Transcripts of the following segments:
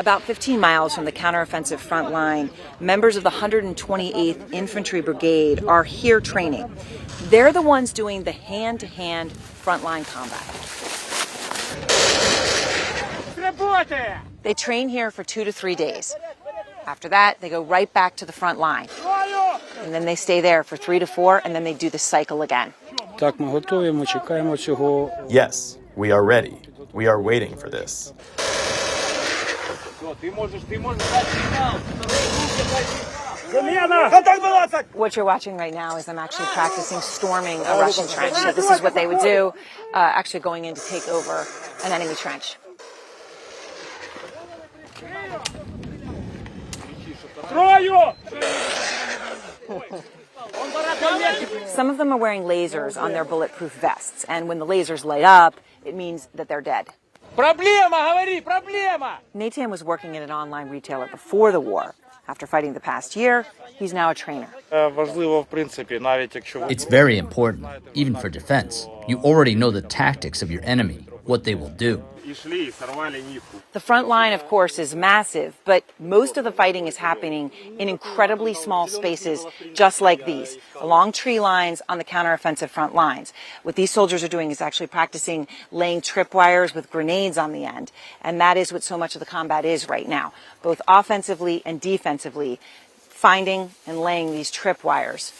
About 15 miles from the counteroffensive front line, members of the 128th Infantry Brigade are here training. They're the ones doing the hand-to-hand frontline combat. They train here for 2 to 3 days. After that, they go right back to the front line. And then they stay there for 3 to 4, and then they do the cycle again. Yes, we are ready. We are waiting for this. What you're watching right now is them actually practicing storming a Russian trench. So this is what they would do, actually going in to take over an enemy trench. Some of them are wearing lasers on their bulletproof vests, and when the lasers light up, it means that they're dead. Nathan was working at an online retailer before the war. After fighting the past year, he's now a trainer. It's very important, even for defense. You already know the tactics of your enemy, what they will do. The front line, of course, is massive, but most of the fighting is happening in incredibly small spaces, just like these, along tree lines on the counteroffensive front lines. What these soldiers are doing is actually practicing laying tripwires with grenades on the end, and that is what so much of the combat is right now, both offensively and defensively, finding and laying these tripwires.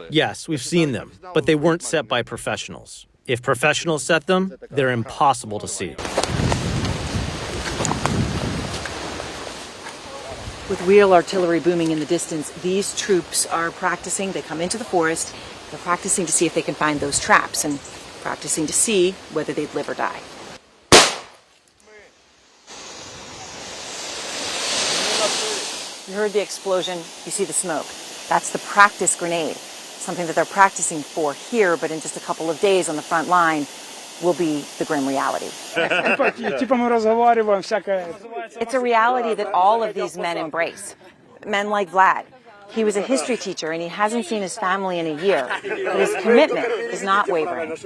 Yes, we've seen them, but they weren't set by professionals. If professionals set them, they're impossible to see. With real artillery booming in the distance, these troops are practicing. They come into the forest. They're practicing to see if they can find those traps and practicing to see whether they'd live or die. You heard the explosion. You see the smoke. That's the practice grenade. Something that they're practicing for here, but in just a couple of days on the front line will be the grim reality. It's a reality that all of these men embrace. Men like Vlad. He was a history teacher and he hasn't seen his family in a year, but his commitment is not wavering.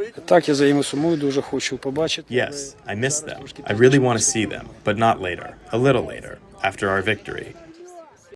Yes, I miss them. I really want to see them, but not later. A little later, after our victory.